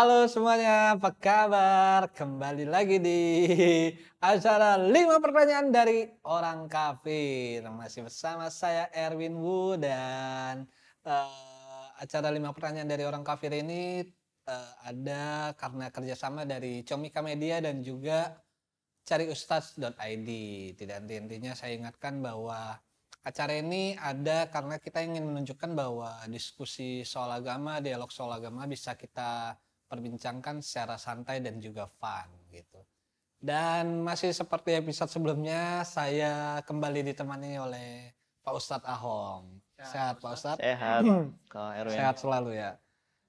Halo semuanya, apa kabar? Kembali lagi di acara 5 pertanyaan dari orang kafir. Masih bersama saya Erwin Wu dan acara 5 pertanyaan dari orang kafir ini ada karena kerjasama dari Comika Media dan juga cariustaz.id. Tidak henti-hentinya saya ingatkan bahwa acara ini ada karena kita ingin menunjukkan bahwa diskusi soal agama, dialog soal agama bisa kita perbincangkan secara santai dan juga fun gitu. Dan masih seperti episode sebelumnya, saya kembali ditemani oleh Pak Ustadz Ahong. Sehat Pak Ustadz? Sehat, Kak Erwin. Sehat selalu ya.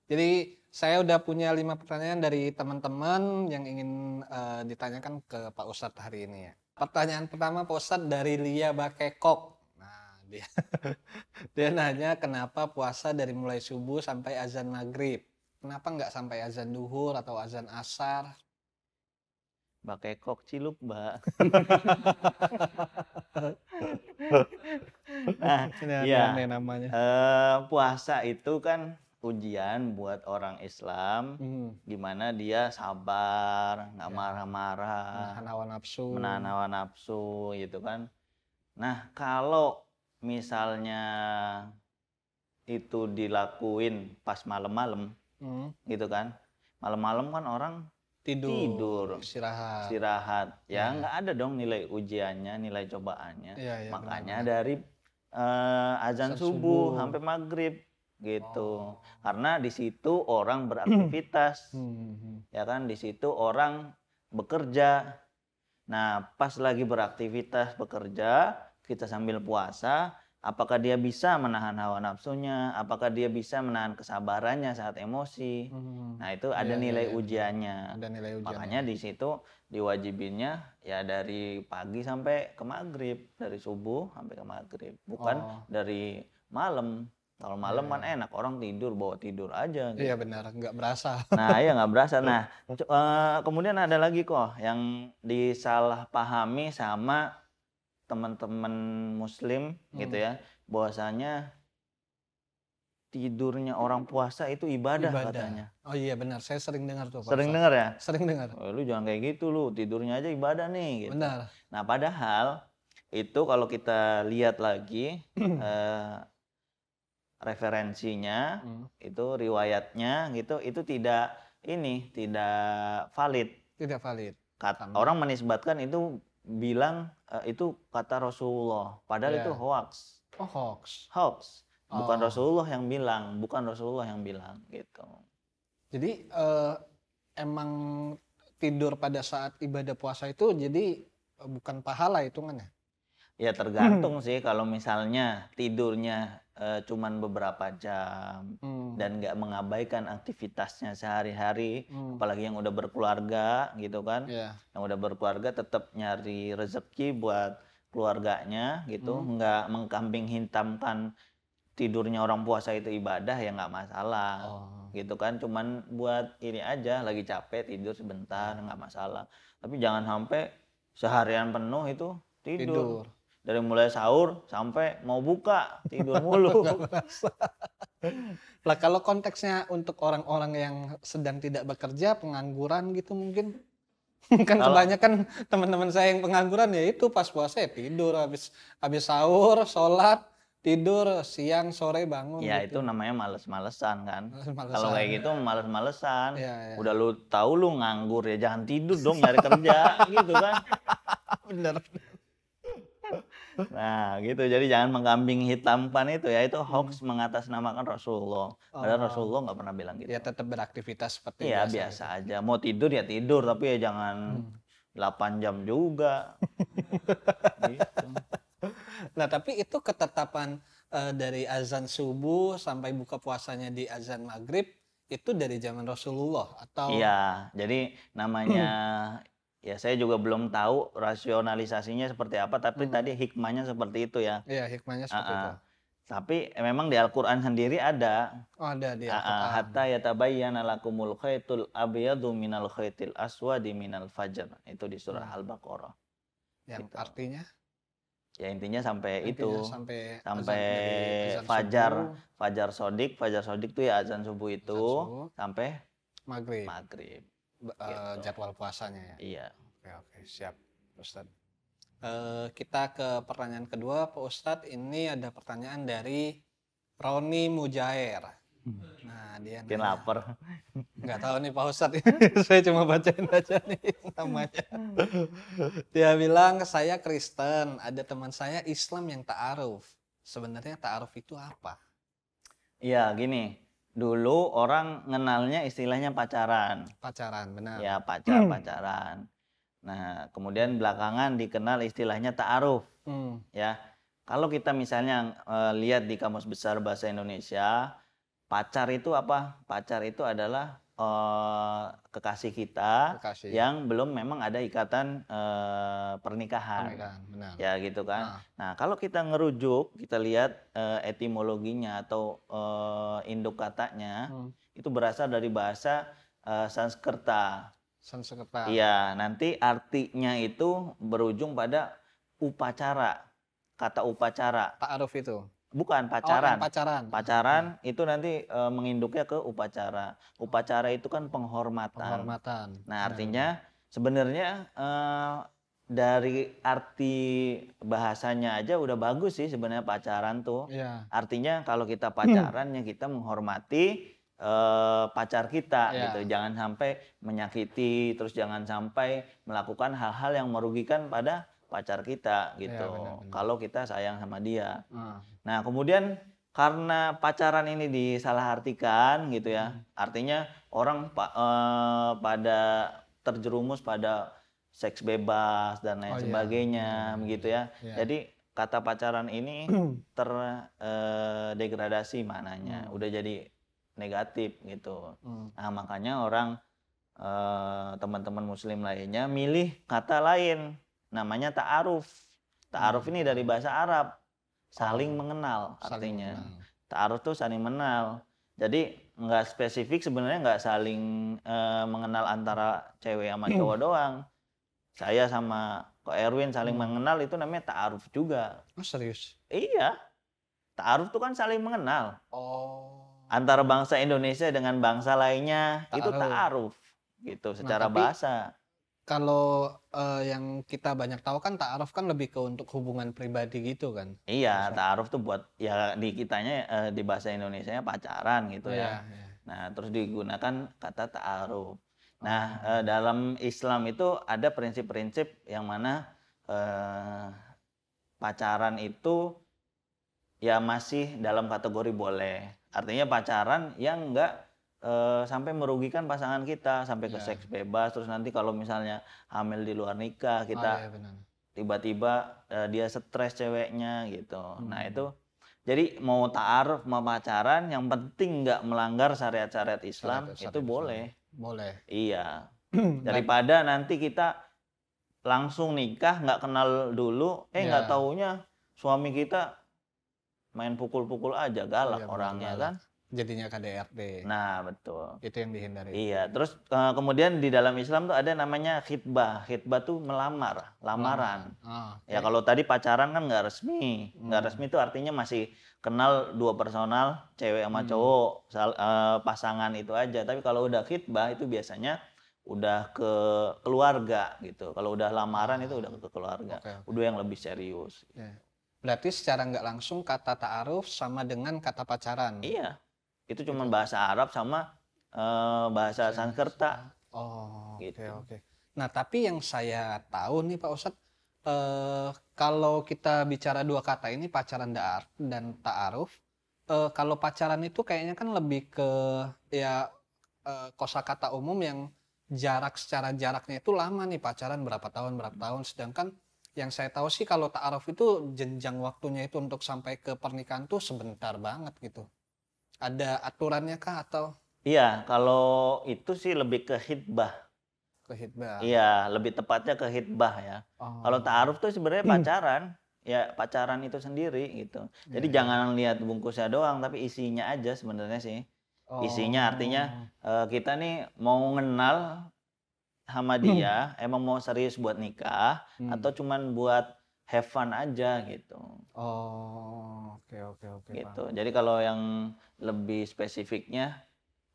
Jadi saya udah punya 5 pertanyaan dari teman-teman yang ingin ditanyakan ke Pak Ustadz hari ini ya. Pertanyaan pertama Pak Ustadz dari Lia Bakekok. Nah, dia nanya kenapa puasa dari mulai subuh sampai azan maghrib. Kenapa nggak sampai azan duhur atau azan asar? Mbak Kekok Ciluk, Mbak. Nah, Ini ya, aneh namanya. puasa itu kan ujian buat orang Islam, gimana dia sabar, nggak marah-marah, Menahan hawa nafsu. menahan hawa nafsu, gitu kan. Nah, kalau misalnya itu dilakuin pas malam-malam, gitu kan, malam-malam kan orang tidur, istirahat, ya nggak ada dong nilai ujiannya, nilai cobaannya. Makanya benar. Dari azan subuh sampai maghrib gitu, karena di situ orang beraktivitas, ya kan, di situ orang bekerja. Nah, pas lagi beraktivitas bekerja, kita sambil puasa, apakah dia bisa menahan hawa nafsunya, apakah dia bisa menahan kesabarannya saat emosi. Nah, itu ada nilai ujiannya. Ada nilai ujiannya. Makanya di situ diwajibinnya ya dari pagi sampai ke maghrib, dari subuh sampai ke maghrib, bukan dari malam. Kalau malam kan enak, orang tidur, bawa tidur aja gitu. Iya benar, nggak berasa. Nah, iya nggak berasa. Nah, kemudian ada lagi kok yang disalahpahami sama teman-teman muslim gitu ya, bahwasanya tidurnya orang puasa itu ibadah katanya. Oh iya benar, saya sering dengar tuh Pak. Sering dengar ya? Sering dengar. Lu jangan kayak gitu, lu tidurnya aja ibadah nih gitu. Benar. Nah, padahal itu kalau kita lihat lagi referensinya, itu riwayatnya gitu, itu tidak valid. Tidak valid. Orang menisbatkan itu bilang itu kata Rasulullah, padahal itu hoax. Oh, hoax. Bukan Rasulullah yang bilang, gitu. Jadi emang tidur pada saat ibadah puasa itu jadi bukan pahala hitungannya? Ya tergantung sih, kalau misalnya tidurnya cuman beberapa jam dan nggak mengabaikan aktivitasnya sehari-hari, apalagi yang udah berkeluarga gitu kan, yang udah berkeluarga tetap nyari rezeki buat keluarganya gitu, nggak mengkambing hitamkan tidurnya orang puasa itu ibadah, ya nggak masalah gitu kan, cuman buat ini aja, lagi capek tidur sebentar nggak masalah, tapi jangan sampai seharian penuh itu tidur. Dari mulai sahur sampai mau buka tidur mulu. Lah kalau konteksnya untuk orang-orang yang sedang tidak bekerja, pengangguran gitu mungkin. Kan kebanyakan teman-teman saya yang pengangguran ya itu pas puasa ya tidur, habis sahur, sholat, tidur, siang, sore bangun. Ya gitu. Itu namanya males-malesan kan. Kalau kayak gitu males-malesan. Udah lu tahu lu nganggur ya jangan tidur dong, nyari kerja gitu kan. Bener. Nah gitu, jadi jangan mengkambing hitamkan itu ya, itu hoax mengatasnamakan Rasulullah. Padahal Rasulullah nggak pernah bilang gitu. Ya tetap beraktivitas seperti biasa aja. Mau tidur ya tidur, tapi ya jangan 8 jam juga. Gitu. Nah tapi itu ketetapan dari azan subuh sampai buka puasanya di azan maghrib itu dari zaman Rasulullah atau? Iya, jadi namanya ya saya juga belum tahu rasionalisasinya seperti apa, tapi tadi hikmahnya seperti itu ya. Iya, hikmahnya seperti itu. Tapi memang di Al-Qur'an sendiri ada. Ada di Al-Qur'an. Hatta yatabayyana lakumul khaitul abyadu minal khaitil aswadi minal fajr. Itu di surah Al-Baqarah. Yang gitu. artinya? Ya intinya sampai sampai fajar fajar sodik itu ya azan subuh itu sampai Maghrib. Gitu. Jadwal puasanya ya. Iya. Oke, siap, Ustadz. Kita ke pertanyaan kedua, Pak Ustadz. Ini ada pertanyaan dari Roni Mujair. Nah, dia lapar. Nggak tahu nih Pak Ustadz. Saya cuma bacain aja nih namanya. Dia bilang, saya Kristen, ada teman saya Islam yang ta'aruf. Sebenarnya ta'aruf itu apa? Iya, gini. Dulu orang ngenalnya istilahnya pacaran. Pacaran, benar. Ya, pacaran. Nah, kemudian belakangan dikenal istilahnya ta'aruf. Ya. Kalau kita misalnya lihat di Kamus Besar Bahasa Indonesia, pacar itu apa? Pacar itu adalah kekasih kita yang belum memang ada ikatan pernikahan. Benar. Ya gitu kan. Nah, kalau kita ngerujuk, kita lihat etimologinya atau induk katanya, itu berasal dari bahasa Sanskerta. Iya, nanti artinya itu berujung pada upacara. Kata upacara. Ta'aruf itu? Bukan, pacaran. Pacaran itu nanti menginduknya ke upacara. Upacara itu kan penghormatan. Nah, artinya sebenarnya dari arti bahasanya aja udah bagus sih sebenarnya pacaran tuh. Yeah. Artinya kalau kita pacaran ya kita menghormati pacar kita gitu. Jangan sampai menyakiti, terus jangan sampai melakukan hal-hal yang merugikan pada pacar kita gitu. Benar. Kalau kita sayang sama dia. Nah, kemudian karena pacaran ini disalahartikan gitu ya. Artinya orang pada terjerumus pada seks bebas dan lain sebagainya begitu ya. Jadi kata pacaran ini terdegradasi maknanya. Udah jadi negatif gitu. Nah, makanya orang teman-teman muslim lainnya milih kata lain. Namanya ta'aruf. Ta'aruf ini dari bahasa Arab. Saling mengenal artinya. Ta'aruf tuh saling mengenal. Jadi nggak spesifik sebenarnya, nggak saling mengenal antara cewek sama cowok doang. Saya sama Ko Erwin saling mengenal, itu namanya ta'aruf juga. Oh, serius? Iya. Ta'aruf tuh kan saling mengenal. Antara bangsa Indonesia dengan bangsa lainnya itu ta'aruf gitu secara bahasa. Kalau yang kita banyak tahu kan ta'aruf kan lebih ke untuk hubungan pribadi gitu kan? Iya, ta'aruf tuh buat ya di kitanya di bahasa Indonesianya pacaran gitu ya. Nah, terus digunakan kata ta'aruf. Nah, dalam Islam itu ada prinsip-prinsip yang mana pacaran itu ya masih dalam kategori boleh. Artinya pacaran yang enggak sampai merugikan pasangan kita, sampai ke seks bebas. Terus nanti kalau misalnya hamil di luar nikah, kita tiba-tiba dia stres ceweknya gitu. Nah itu, jadi mau ta'aruf mau pacaran, yang penting nggak melanggar syariat-syariat Islam, itu boleh. Boleh. Iya. Daripada nanti kita langsung nikah nggak kenal dulu, nggak taunya suami kita main pukul-pukul aja, galak orangnya kan. Jadinya KDRT. Nah, betul. Itu yang dihindari. Iya, terus kemudian di dalam Islam tuh ada namanya khitbah. Khitbah tuh melamar, lamaran. Ya kalau tadi pacaran kan nggak resmi. Nggak resmi itu artinya masih kenal dua personal, cewek sama cowok, pasangan itu aja. Tapi kalau udah khitbah itu biasanya udah ke keluarga gitu. Kalau udah lamaran itu udah ke keluarga. Udah yang lebih serius. Berarti secara nggak langsung kata ta'aruf sama dengan kata pacaran. Iya. Itu cuma bahasa Arab sama bahasa Sanskerta. Oke. Nah, tapi yang saya tahu nih Pak Ustadz, kalau kita bicara dua kata ini, pacaran dan ta'aruf, kalau pacaran itu kayaknya kan lebih ke kosakata umum yang secara jaraknya itu lama nih, pacaran berapa tahun, sedangkan yang saya tahu sih kalau ta'aruf itu jenjang waktunya itu untuk sampai ke pernikahan tuh sebentar banget gitu. Ada aturannya kah atau? Iya, kalau itu sih lebih ke khitbah. Ke khitbah. Iya, lebih tepatnya ke khitbah ya. Kalau ta'aruf tuh sebenarnya pacaran, ya pacaran itu sendiri gitu. Jadi jangan lihat bungkusnya doang, tapi isinya aja sebenarnya sih. Isinya artinya kita nih mau kenal sama dia, emang mau serius buat nikah atau cuman buat have fun aja gitu. Oke. Gitu. Jadi kalau yang lebih spesifiknya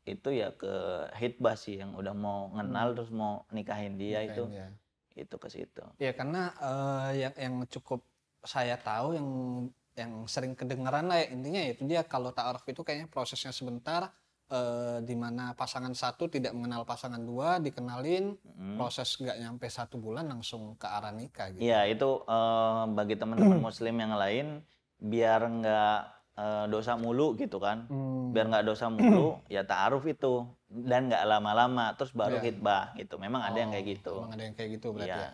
itu ya ke hitbah sih, yang udah mau kenal terus mau nikahin dia, itu ke situ. Ya karena yang cukup saya tahu yang sering kedengeran lah ya, intinya itu dia kalau ta'aruf itu kayaknya prosesnya sebentar, di mana pasangan satu tidak mengenal pasangan dua, dikenalin, proses nggak nyampe 1 bulan langsung ke arah nikah gitu. Iya, itu bagi teman-teman muslim yang lain biar nggak dosa mulu gitu kan. Biar nggak dosa mulu ya ta'aruf itu, dan nggak lama-lama terus baru hitbah gitu. Memang ada yang kayak gitu. Memang ada yang kayak gitu berarti ya.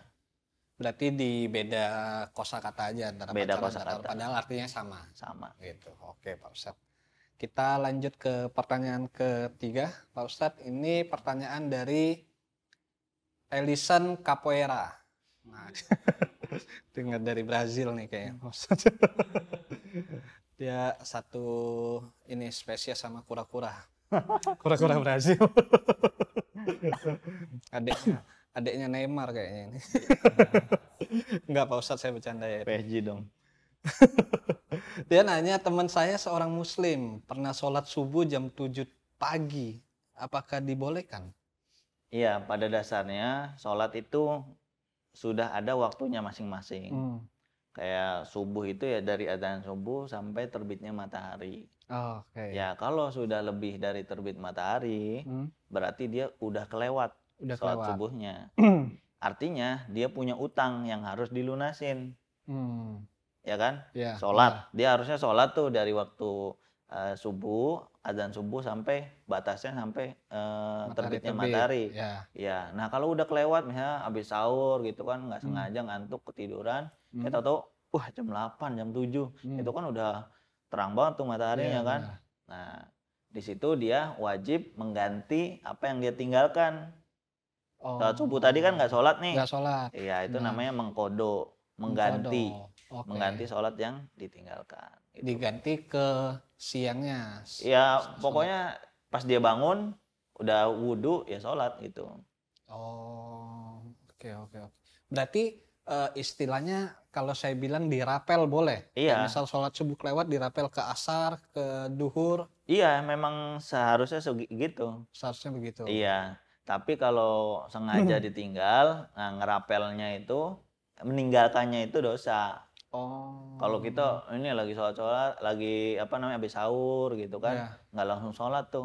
Berarti di beda kosakata aja antara beda pacaran dan ta'aruf, padahal artinya sama. Sama. Gitu. Oke, Pak Ustadz. Kita lanjut ke pertanyaan ketiga, Pak Ustadz. Ini pertanyaan dari Elison Capoeira. Nah, dengar dari Brazil nih kayaknya. Dia satu ini spesies sama kura-kura. Kura-kura Brazil. Adiknya Neymar kayaknya ini. Enggak, Pak Ustadz, saya bercanda ya. PSG dong. Dia nanya, teman saya seorang muslim pernah sholat subuh jam 7 pagi, apakah dibolehkan? Iya, pada dasarnya sholat itu sudah ada waktunya masing-masing. Kayak subuh itu ya dari adzan subuh sampai terbitnya matahari. Ya kalau sudah lebih dari terbit matahari, berarti dia udah kelewat sholat subuhnya. Artinya dia punya utang yang harus dilunasin. Ya kan? Sholat. Dia harusnya sholat tuh dari waktu subuh, adzan subuh sampai batasnya sampai terbitnya matahari. Ya. Nah kalau udah kelewat misalnya habis sahur gitu kan, nggak sengaja ngantuk ketiduran, kita tahu, wah jam 8, jam 7, itu kan udah terang banget tuh mataharinya kan. Nah di situ dia wajib mengganti apa yang dia tinggalkan. Sholat subuh tadi kan nggak sholat nih. Nggak sholat. Iya, itu namanya mengkodo, mengganti. Mengganti sholat yang ditinggalkan. Gitu. Diganti ke siangnya. Ya pokoknya pas dia bangun, udah wudhu ya sholat gitu. Oke. Berarti istilahnya kalau saya bilang dirapel boleh? Iya. Misal sholat subuh kelewat dirapel ke asar, ke duhur? Iya, memang seharusnya segitu. Seharusnya begitu? Iya. Tapi kalau sengaja ditinggal, nah ngerapelnya itu, meninggalkannya itu dosa. Kalau kita ini lagi sholat, lagi habis sahur gitu kan, nggak langsung sholat tuh.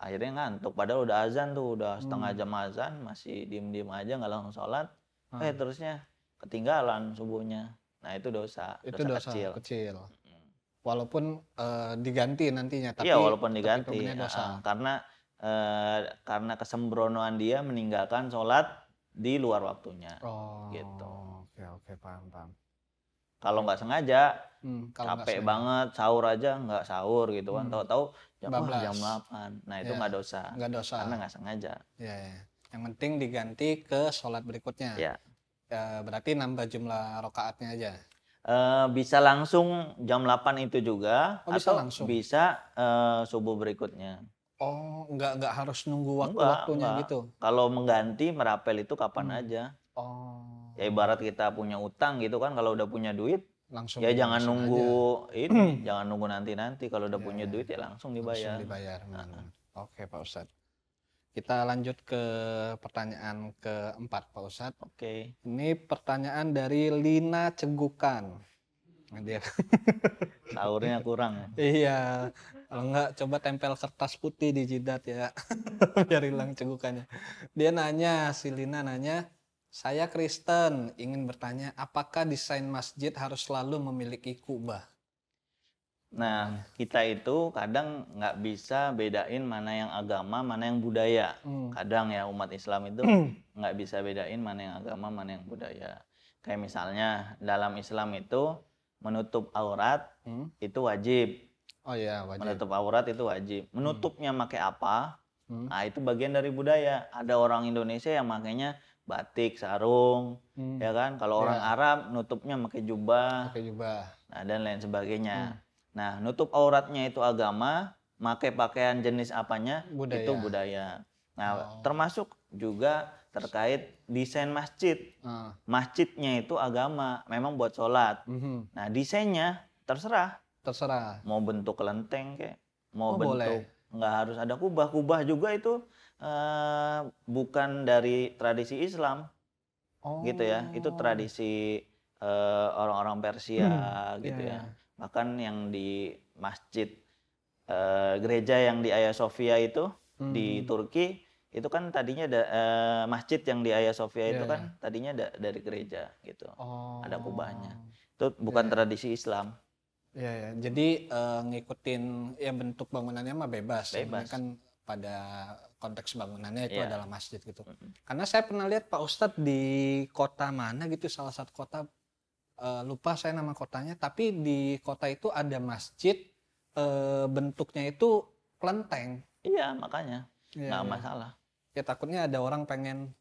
Akhirnya ngantuk, padahal udah azan tuh, udah setengah jam azan, masih diem-diem aja nggak langsung sholat. Terusnya ketinggalan subuhnya. Nah itu dosa. Itu dosa kecil. Walaupun diganti nantinya, tapi iya, walaupun diganti. Dosa. Karena kesembronoan dia meninggalkan sholat di luar waktunya. Gitu. Oke, paham. Kalau nggak sengaja, capek banget, sahur aja nggak sahur gitu kan, tahu-tahu jam 8. Nah itu nggak dosa. Karena nggak sengaja. Yang penting diganti ke sholat berikutnya. Berarti nambah jumlah rakaatnya aja. Bisa langsung jam 8 itu juga, atau bisa subuh berikutnya. Nggak harus nunggu waktu-waktunya gitu. Kalau mengganti merapel itu kapan aja. Ya ibarat kita punya utang gitu kan, kalau udah punya duit langsung ya jangan nunggu aja. Jangan nunggu nanti. Kalau udah punya duit ya langsung dibayar. Oke, Pak Ustadz. Kita lanjut ke pertanyaan keempat, Pak Ustadz. Oke. Ini pertanyaan dari Lina Cegukan. Dia sahurnya kurang. Iya. Kalau enggak coba tempel kertas putih di jidat ya. Biar hilang cegukannya. Si Lina nanya, saya Kristen, ingin bertanya apakah desain masjid harus selalu memiliki kubah? Nah, kita itu kadang nggak bisa bedain mana yang agama, mana yang budaya. Kadang ya umat Islam itu nggak bisa bedain mana yang agama, mana yang budaya. Kayak misalnya dalam Islam itu menutup aurat itu wajib. Wajib. Menutup aurat itu wajib. Menutupnya pakai apa? Nah, itu bagian dari budaya. Ada orang Indonesia yang makainya batik, sarung, ya kan? Kalau orang Arab nutupnya pakai jubah. Nah, dan lain sebagainya. Nah, nutup auratnya itu agama, pakai pakaian jenis apanya itu budaya. Nah, termasuk juga terkait desain masjid. Masjidnya itu agama, memang buat sholat. Nah, desainnya terserah. Mau bentuk kelenteng kayak, mau bentuk nggak harus ada kubah. Kubah juga itu bukan dari tradisi Islam, gitu ya. Itu tradisi orang-orang Persia, gitu ya. Bahkan yang di masjid gereja yang di Hagia Sophia itu di Turki itu kan tadinya masjid yang di Hagia Sophia itu kan tadinya dari gereja gitu. Ada kubahnya. Itu bukan tradisi Islam. Ya. Jadi ngikutin ya bentuk bangunannya mah bebas. Bebas. Kan pada konteks bangunannya itu adalah masjid gitu. Karena saya pernah lihat Pak Ustadz di kota mana gitu, salah satu kota, lupa saya nama kotanya, tapi di kota itu ada masjid bentuknya itu kelenteng. Iya, makanya nggak masalah. Ya takutnya ada orang pengen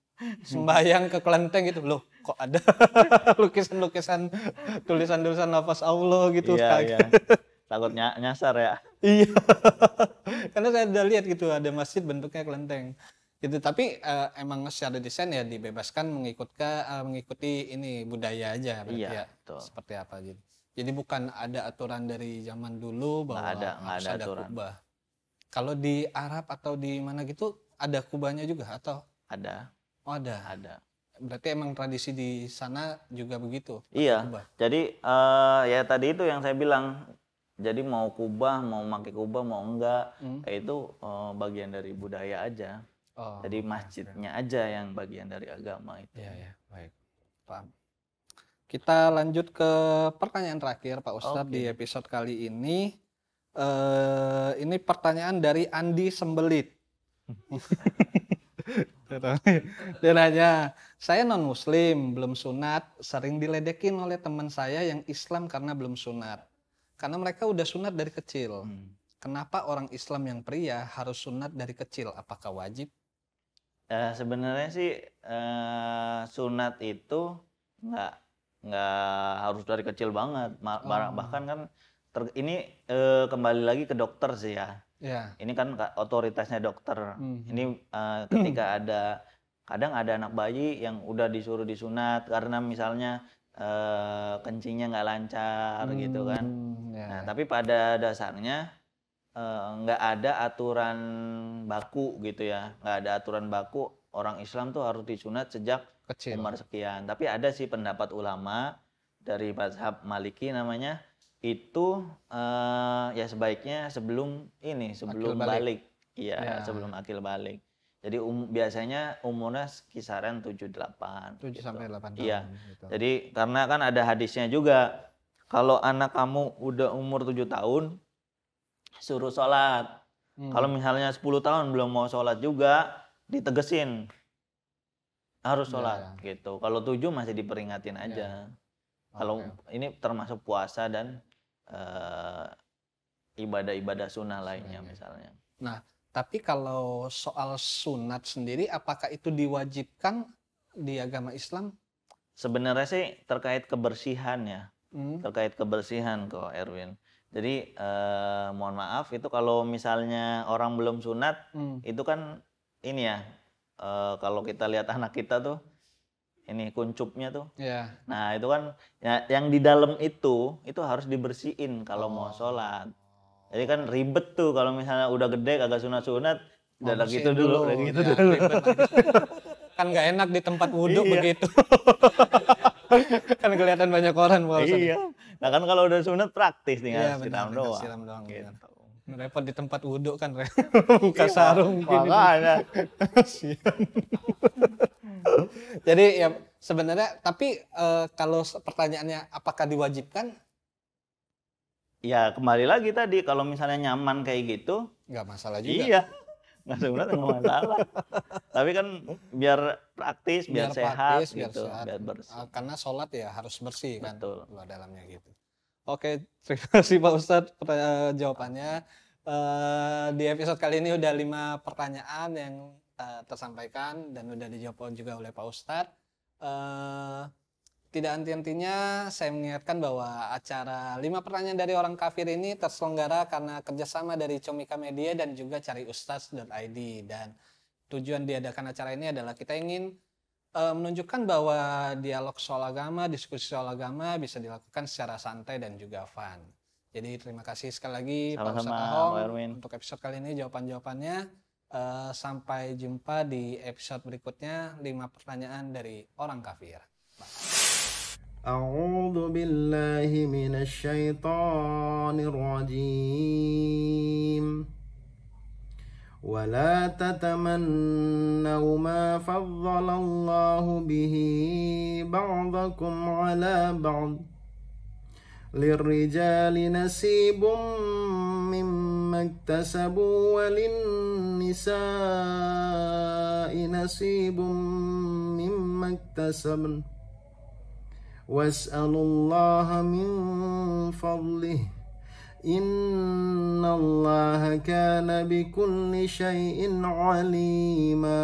sembahyang ke kelenteng gitu, loh kok ada lukisan-lukisan, tulisan-tulisan lafaz Allah gitu. Iya. Takutnya nyasar ya. Iya. Karena saya udah lihat gitu ada masjid bentuknya kelenteng gitu, tapi emang secara desain ya dibebaskan mengikuti ini budaya aja berarti ya. Seperti apa gitu. Jadi bukan ada aturan dari zaman dulu bahwa harus ada kubah. Kalau di Arab atau di mana gitu ada kubahnya juga atau? Ada. Oh ada. Berarti emang tradisi di sana juga begitu? Iya. Kubah. Jadi ya tadi itu yang saya bilang. Jadi mau kubah, mau pakai kubah, mau enggak, itu bagian dari budaya aja. Jadi masjidnya aja yang bagian dari agama itu. Iya, baik. Paham. Kita lanjut ke pertanyaan terakhir Pak Ustadz di episode kali ini. Ini pertanyaan dari Andi Sembelit. Dia nanya, saya non-muslim, belum sunat, sering diledekin oleh teman saya yang Islam karena belum sunat. Karena mereka udah sunat dari kecil. Kenapa orang Islam yang pria harus sunat dari kecil? Apakah wajib? Sebenarnya sih sunat itu nggak harus dari kecil banget. Bahkan kan ini kembali lagi ke dokter sih ya. Ini kan otoritasnya dokter. Ini ketika kadang ada anak bayi yang udah disuruh disunat karena misalnya kencingnya nggak lancar gitu kan. Nah tapi pada dasarnya nggak ada aturan baku gitu ya, nggak ada aturan baku orang Islam tuh harus disunat sejak kecil. Umur sekian. Tapi ada sih pendapat ulama dari mazhab Maliki namanya itu ya sebaiknya sebelum balik. Iya, sebelum akil balik. Jadi biasanya umurnya kisaran 7-8. 7 sampai 8 tahun. Iya. Gitu. Jadi karena kan ada hadisnya juga. Kalau anak kamu udah umur 7 tahun suruh sholat. Kalau misalnya 10 tahun belum mau sholat juga ditegesin. Harus sholat gitu. Kalau 7 masih diperingatin aja. Kalau ini termasuk puasa dan ibadah-ibadah sunnah lainnya misalnya. Nah, tapi kalau soal sunat sendiri, apakah itu diwajibkan di agama Islam? Sebenarnya sih terkait kebersihan ya, terkait kebersihan kok Erwin. Jadi mohon maaf itu kalau misalnya orang belum sunat, itu kan ini ya, kalau kita lihat anak kita tuh, ini kuncupnya tuh. Nah itu kan yang di dalam itu harus dibersihin kalau mau sholat. Jadi kan ribet tuh kalau misalnya udah gede kagak sunat-sunat, udah gitu dulu. Kan nggak enak di tempat wudhu begitu. Kan kelihatan banyak orang. Iya. Nah kan kalau udah sunat praktis tinggal siram doang. Gitu. Repot di tempat wudhu kan, buka sarung gini. Makanya. Jadi ya sebenarnya, tapi kalau pertanyaannya apakah diwajibkan? Ya kembali lagi tadi, kalau misalnya nyaman kayak gitu nggak masalah juga. Iya, nggak sebenarnya nggak masalah. Tapi kan biar praktis, biar sehat gitu, biar bersih. Karena sholat ya harus bersih kan. Betul. Luar dalamnya gitu. Oke, terima kasih Pak Ustadz jawabannya. Di episode kali ini udah 5 pertanyaan yang tersampaikan dan udah dijawab juga oleh Pak Ustadz. Tidak henti-hentinya saya mengingatkan bahwa acara 5 pertanyaan dari orang kafir ini terselenggara karena kerjasama dari Comika Media dan juga cariustaz.id. Dan tujuan diadakan acara ini adalah kita ingin menunjukkan bahwa dialog soal agama, diskusi soal agama bisa dilakukan secara santai dan juga fun. Jadi terima kasih sekali lagi Pak Ustadz Sama-sama, Ahong Pak Erwin. untuk episode kali ini jawaban-jawabannya. Sampai jumpa di episode berikutnya 5 pertanyaan dari orang kafir. A'udzu billahi minasy syaithanir rajim. ولا تتمنوا ما فضل الله به بعضكم على بعض للرجال نصيب مما اكتسبوا وللنساء نصيب مما اكتسبن واسألوا الله من فضله Innallaha kana bikulli syai'in alima.